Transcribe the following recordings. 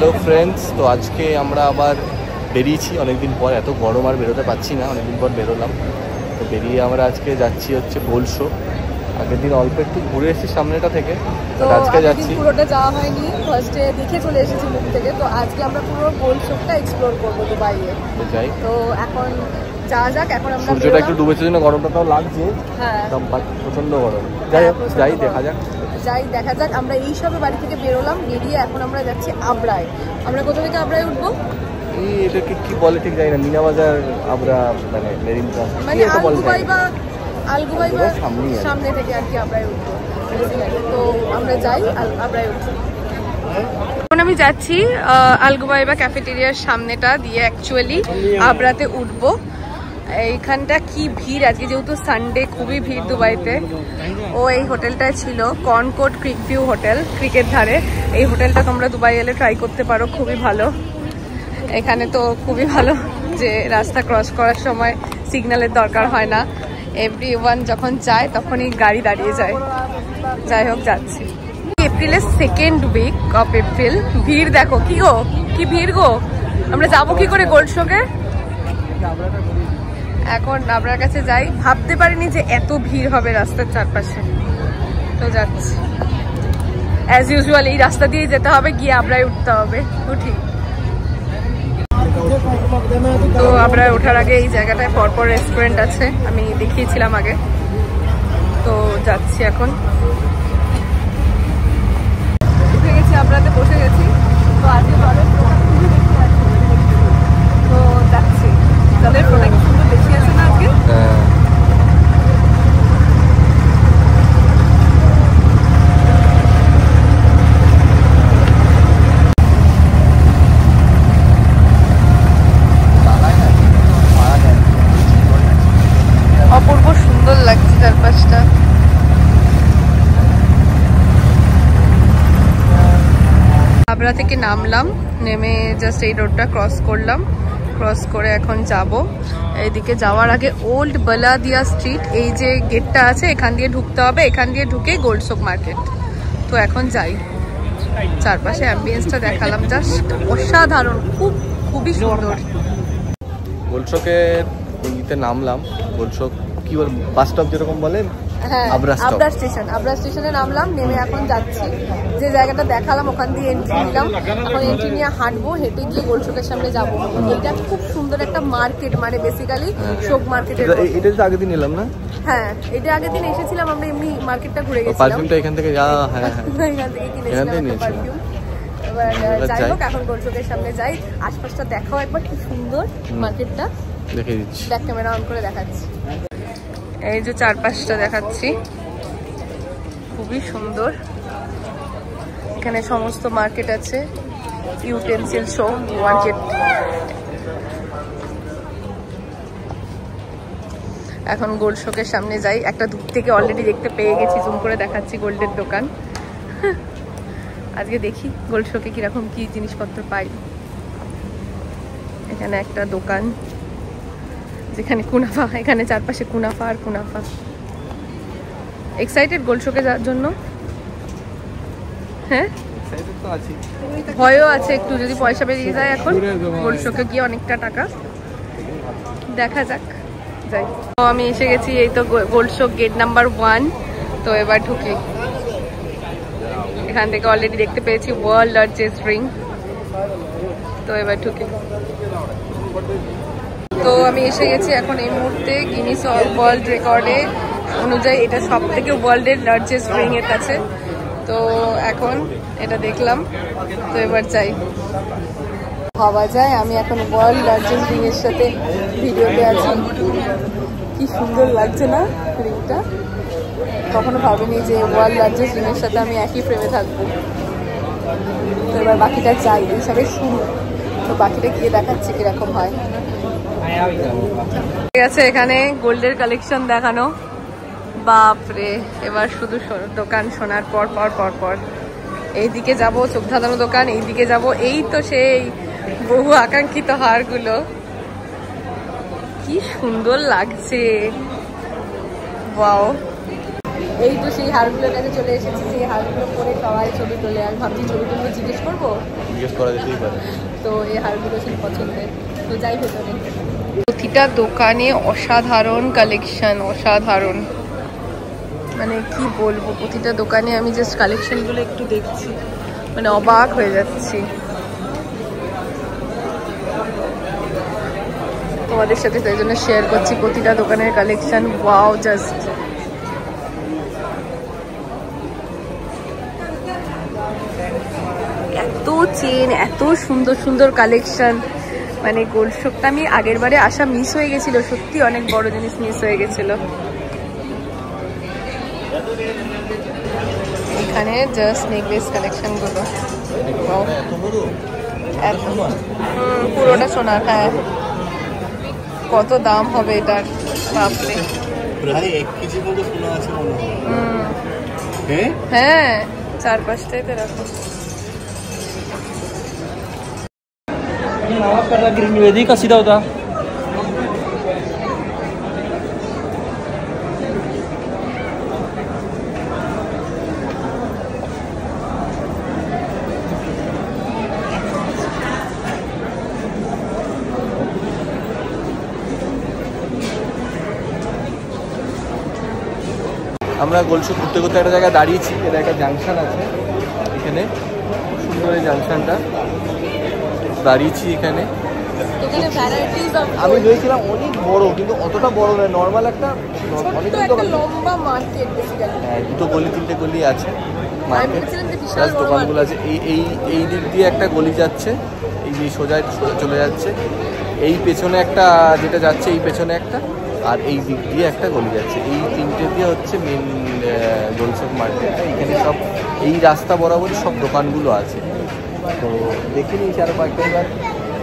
Hello friends, তো আজকে আমরা আবার বেরিয়েছি অনেকদিন পর। এত গরম আর বেরোতে পারছি না, অনেকদিন পর বেরোলাম। তো বেরিয়ে আমরা আজকে যাচ্ছি হচ্ছে গোল্ড শো। আগের দিন অল্প একটু ঘুরে এসেছি সামনেটা থেকে, তো আজকে যাচ্ছি। পুরোটা যাওয়া হয়নি, ফার্স্টে দেখে চলে এসেছি মুখ থেকে। তো আজকে আমরা পুরো গোল্ড শোটা এক্সপ্লোর করবো দুবাইয়ে। তো যাই, তো এখন যাওয়া যাক। এখন আমরা সূর্যটা একটু ডুবেছে জন্য গরমটা তাও লাগছে, হ্যাঁ প্রচন্ড গরম। যাই হোক, যাই দেখা যাক। আমরা এই সবে বাড়ি থেকে বেরোলাম, বেরিয়ে এখন আমরা যাচ্ছি আবরায়। আমরা কোথা থেকে আবরায় উঠবো? এটাকে কি বলে ঠিক জানি না, মিনা বাজার আবরা, মানে মেরিনটা, মানে আলগুবাইবা সামনে থেকে আর কি আবরায় উঠবো। তো আমরা যাই, আবরায় উঠবো। এখন আমি যাচ্ছি আলগুবাইবা ক্যাফেটেরিয়ার সামনেটা দিয়ে অ্যাকচুয়ালি আবরাতে উঠবো। এইখানটা কি ভিড় আজকে, যেহেতু সানডে, খুবই ভিড় দুবাইতে। ও এই হোটেলটায় ছিল, কনকর্ড ক্রিক ভিউ হোটেল, ক্রিকের ধারে। এই হোটেলটা তোমরা দুবাই এলে ট্রাই করতে পারো, খুবই ভালো। এখানে তো খুবই ভালো যে রাস্তা ক্রস করার সময় সিগন্যালের দরকার হয় না। এভরিওয়ান যখন যায় তখনই গাড়ি দাঁড়িয়ে যায়। যাই হোক, যাচ্ছি। এপ্রিলের সেকেন্ড উইক অফ এপ্রিল। ভিড় দেখো, কি ভিড় গো। আমরা যাবো কি করে গোল্ড শোকে? এখন আপনার কাছে যাই, ভাবতে পারিনি যে এত ভিড় হবে রাস্তার চারপাশে। তো যাচ্ছি, অ্যাজ ইউজুয়াল এই রাস্তা দিয়ে যেতে হবে, গিয়ে আবরায় উঠতে হবে। উঠি। তো আবরায় ওঠার আগে এই জায়গাটায় পরপর রেস্টুরেন্ট আছে, আমি দেখিয়েছিলাম আগে। তো যাচ্ছি এখন, উঠে গেছি, আবরাতে বসে গেছি। তো আজকে জলের ফ্লোটা খুবই বেশি আছে, তো যাচ্ছি। জলের ফ্লোটা কি সুন্দর বেশি আছে না আজকে? অপূর্ব সুন্দর লাগছে চারপাশটা। আবরা থেকে নামলাম, নেমে জাস্ট এই রোডটা ক্রস করলাম। ক্রস করে এখন যাব। এইদিকে যাওয়ার আগে ওল্ড বালাদিয়া স্ট্রিট, এই যে গেটটা আছে, এখান দিয়ে ঢুকতে হবে। এখান দিয়ে ঢুকে গোল্ড শোক মার্কেট। তো এখন যাই। চারপাশে অ্যাম্বিয়েন্সটা দেখালাম, জাস্ট অসাধারণ, খুবই সুন্দর। গোল্ড শোকের নামলাম। গোল্ড শোক কি বল, বাস স্টপ যেরকম বলেন, আবরা স্টেশনে নামলাম, নেমে এখন যাচ্ছি যে জায়গাটা দেখালাম, ওখান দিয়ে এন্ট্রি নিলাম। এখন এন্ট্রি নিয়ে হাঁটবো, হেঁটে গিয়ে গোল্ড শোকের সামনে যাবো। এটা খুব সুন্দর একটা মার্কেট, মানে বেসিক্যালি শোক মার্কেটের। এটা তো আগের দিন এলাম না? হ্যাঁ, এটা আগের দিন এসেছিলাম আমরা, এমনি মার্কেটটা ঘুরে গেছিলাম। পারফিউমটা এখান থেকে এখান থেকে কিনেছিলাম পারফিউম। এবার যাই হোক, এখন গোল্ড শোকের সামনে যাই। আশপাশটা দেখাও একবার, কি সুন্দর মার্কেটটা। দেখে দিচ্ছি, ব্যাক ক্যামেরা অন করে দেখাচ্ছি। এই যে চারপাশটা দেখাচ্ছি, খুবই সুন্দর। এখানে সমস্ত মার্কেট আছে, ইউটেন্সিল শো মার্কেট। এখন গোল্ড শোকের সামনে যাই। একটা দূর থেকে অলরেডি দেখতে পেয়ে গেছি, জুম করে দেখাচ্ছি গোল্ডের দোকান। আজকে দেখি গোল্ড শোকে কিরকম কি জিনিসপত্র পাই। এখানে একটা দোকান যেখানে কুনাফা, এখানে চারপাশে কুনাফা আর কুনাফা। এক্সাইটেড গোল্ড শোকে যাওয়ার জন্য? হ্যাঁ, ভয়ও আছে একটু, যদি পয়সা বেরিয়ে যায় এখন গোল্ড শোকে গিয়ে অনেকটা টাকা। দেখা যাক, যাই। তো আমি এসে গেছি, এই তো গোল্ড শোক গেট নাম্বার 1। তো এবার ঢুকি। এখান থেকে অলরেডি দেখতে পেয়েছি ওয়ার্ল্ড লার্জেস্ট রিং। তো এবার ঢুকি। তো আমি এসে গেছি এখন এই মুহূর্তে গিনিস ওয়ার্ল্ড রেকর্ডে অনুযায়ী এটা সব থেকে ওয়ার্ল্ডের লার্জেস্ট রিং এর কাছে। তো এখন এটা দেখলাম, তো এবার যাই। ভাবা যায় আমি এখন ওয়ার্ল্ড লার্জেস্ট রিং এর সাথে ভিডিওতে আছি। কি সুন্দর লাগছে না রিংটা? কখনো ভাবিনি যে ওয়ার্ল্ড লার্জেস্ট রিং এর সাথে আমি একই ফ্রেমে থাকবো। তো এবার বাকিটা যাই, এইসবের শুরু। তো বাকিটা গিয়ে দেখাচ্ছি কিরকম হয়। ঠিক আছে, এখানে গোল্ডের কালেকশন দেখানো, বাপরে। এবার শুধু দোকান, শোনার পর পর পর পর এইদিকে যাবো, চোখ ধাঁধানো দোকান, এইদিকে যাব। এই তো সেই বহু আকাঙ্ক্ষিত হারগুলো, কি সুন্দর লাগছে, ওয়াও। এই তো সেই হারগুলোর কাছে চলে এসেছি, সেই হারগুলো পরে সবাই ছবি তোলে। আর ভাবছি ছবি তুলবো, জিজ্ঞেস করবো, জিজ্ঞেস করা যেতেই পারে। তো এই হারগুলো সেই পছন্দের, তো যাই ভেতরে। প্রতিটা দোকানে অসাধারণ কালেকশন, অসাধারণ, মানে কি বলবো, প্রতিটা দোকানে আমি জাস্ট কালেকশনগুলো একটু দেখছি, মানে অবাক হয়ে যাচ্ছি। তোমাদের সাথে তাই জন্য শেয়ার করছি প্রতিটা দোকানের কালেকশন। ওয়াও, জাস্ট এত চেন, এত সুন্দর সুন্দর কালেকশন, মানে গোল্ড শপটা আমি আগের বারে আসা মিস হয়ে গেছিল, সত্যি অনেক বড় জিনিস মিস হয়ে গেছিল। এখানে জাস্ট নেকলেস কালেকশন গুলো পুরোটা সোনার। হ্যাঁ, কত দাম হবে এটার, বাপরে। হ্যাঁ, 4-5টাই তো রাখো। ग्रीनवेदी का सीधा होता আমরা গোল্ড শপ ঘুরতে ঘুরতে একটা জায়গায় দাঁড়িয়েছি, এটা একটা জাংশন আছে এখানে, সুন্দর এই জাংশনটা, দাঁড়িয়েছি এখানে। আমি ভেবেছিলাম অনেক বড়, কিন্তু অতটা বড় নয়, নর্মাল একটা লম্বা মার্কেট। হ্যাঁ, 2 গলি 3টে গলি আছে মার্কেট, দোকানগুলো আছে। এই দিক দিয়ে একটা গলি যাচ্ছে, এই যে সোজা চলে যাচ্ছে, এই পেছনে একটা যেটা যাচ্ছে, এই পেছনে একটা, আর এই দিক দিয়ে একটা গলি যাচ্ছে। এই 3টে দিয়ে হচ্ছে মেন গোল্ড শপ মার্কেটটা। এখানে সব এই রাস্তা বরাবরই সব দোকানগুলো আছে। তো দেখে নিয়েছি আরও কয়েকটা, এবার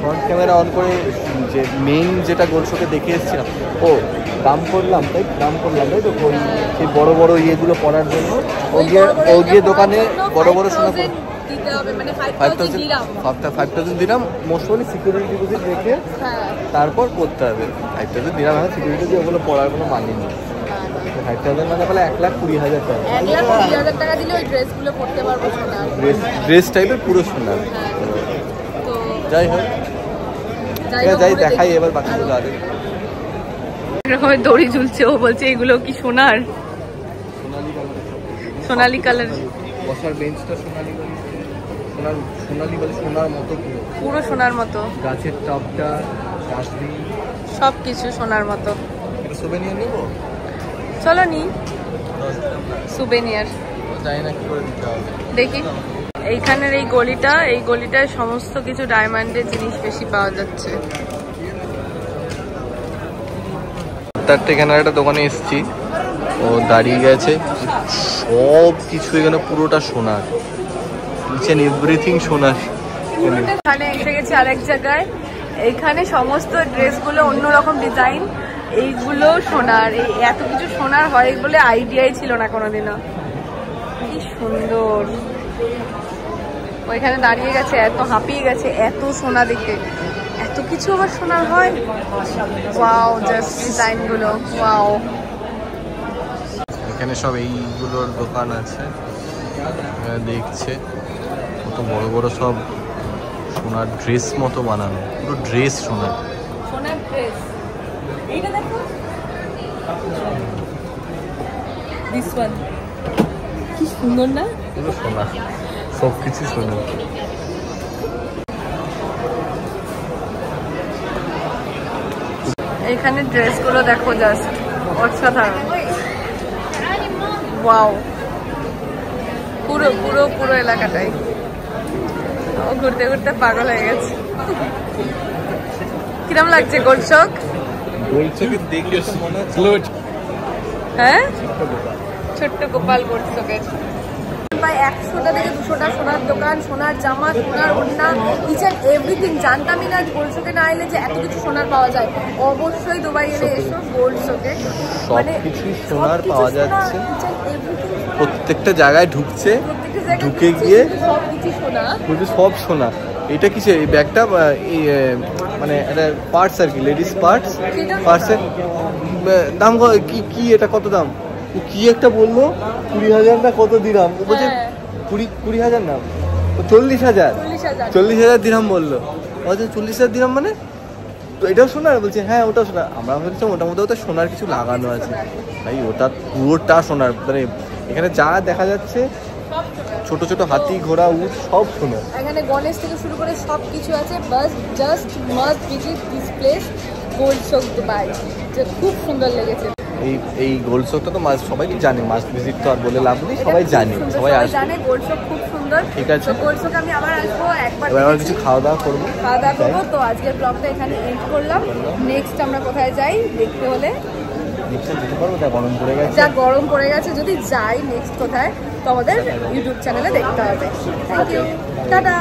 ফ্রন্ট ক্যামেরা অন করে যে মেইন যেটা গোল্ড শপে দেখে এসেছিলাম, দাম করলাম তাই তো ওই সেই বড় বড় ইয়েগুলো পড়ার জন্য ও গিয়ে দোকানে বড় বড় সোনা 5,000 dirham most probably security deposit রেখে তারপর করতে হবে। 5,000 দিরাম এখন সিকিউরিটি দিয়ে ওগুলো পড়ার কোনো মানে নেই। 5,000 মানে তাহলে 1,20,000 টাকা। 1,20,000 টাকা দিলে ওই ড্রেসগুলো পরতে পারবো, সোনার ড্রেস টাইপের পুরো সোনার। যাই হোক, যাই দেখাই এবার বাকিগুলো আগে। এরকমের দড়ি ঝুলছে, ও বলছে এগুলো কি সোনার? সোনালি কালার। বসার বেঞ্চটা সোনালি বলে সোনার মতো, পুরো সোনার মতো। গাছের টপটা, গাছটি সব কিছু সোনার মতো। এটা সুভেনিয়ার নেব, চলো নি সুভেনিয়ার। জানি না কি করে দিতে হবে, দেখি। এইখানের এই গলিটায় সমস্ত কিছু ডায়মন্ডের জিনিস বেশি পাওয়া যাচ্ছে। তার এখানে একটা দোকানে এসেছি, ও দাঁড়িয়ে গেছে, সব কিছু এখানে পুরোটা সোনার, এভরিথিং সোনার। এখানে এসে গেছি আরেক জায়গায়, এইখানে সমস্ত ড্রেসগুলো অন্যরকম ডিজাইন, এইগুলো সোনার। এই এত কিছু সোনার হয় বলে আইডিয়াই ছিল না কোনোদিনও। কি সুন্দর, ওইখানে দাঁড়িয়ে গেছে, এত হাঁপিয়ে গেছে, এত সোনা দেখে, এত কিছু আবার সোনার হয়। ওয়াও, জাস্ট ডিজাইনগুলো ওয়াও। এখানে সব এইগুলোর দোকান আছে, দেখছে কত বড় বড় সব সোনার ড্রেস মতো বানানো, পুরো ড্রেস সোনার ড্রেস। এইটা দেখো, দিস ওয়ান কি সুন্দর না, পুরো সোনা, সব কিছু সোনা। এখানে ড্রেসগুলো দেখো, জাস্ট অসাধারণ। ওয়াও, পুরো পুরো পুরো এলাকাটাই ঘুরতে ঘুরতে পাগল হয়ে গেছে। কিরম লাগছে গোল্ড শপ? হ্যাঁ, ছোট্ট গোপাল গোল্ড শপের প্রায় 100টা থেকে 200টা সোনার দোকান, সোনার জামা, সোনার ওড়না, ইচ এন্ড এভরিথিং। জানতামই না গোল্ড শপে না এলে যে এত কিছু সোনার পাওয়া যায়। অবশ্যই দুবাই এলে এসো গোল্ড শপে, মানে কিছু সোনার পাওয়া যাচ্ছে, প্রত্যেকটা জায়গায় ঢুকছে, ঢুকে গিয়ে সব সোনা। এটা কিসে এই ব্যাগটা, মানে একটা পার্টস আর কি, লেডিস পার্টসের দাম কি, এটা কত দাম? কি একটা বললো 20,000 না কত দিরাম, ও বলছে 20,000 না 40,000 40,000 দিরাম বললো। বলছে 40,000 দিরাম মানে তো এটাও সোনার? বলছে হ্যাঁ ওটাও সোনার। আমরা ভাবছিলাম ওটার মধ্যে ওটা সোনার কিছু লাগানো আছে, ভাই ওটা পুরোটা সোনার। মানে এখানে যা দেখা যাচ্ছে ছোট ছোট হাতি ঘোড়া উট সব সোনার। এখানে গণেশ থেকে শুরু করে সব কিছু আছে। বাস just must visit this place gold souk Dubai, যে খুব সুন্দর লেগেছে। এই গোল্ড শকটা তো সবাই জানে, মাস্ট ভিজিট তো আর বলে লাভ নেই, সবাই জানে, সবাই জানে গোল্ড শক খুব সুন্দর। ঠিক আছে, গোল্ড শক আমি আবার আসবো একবার, এবার কিছু খাওয়া দাওয়া করবো। তো আজকের ব্লগটা এখানে এন্ড করলাম। নেক্সট আমরা কোথায় যাই দেখতে হলে যা গরম পড়ে গেছে, যদি যাই নেক্সট কোথায় তো আমাদের ইউটিউব চ্যানেলে দেখতে হবে। Thank you, tata.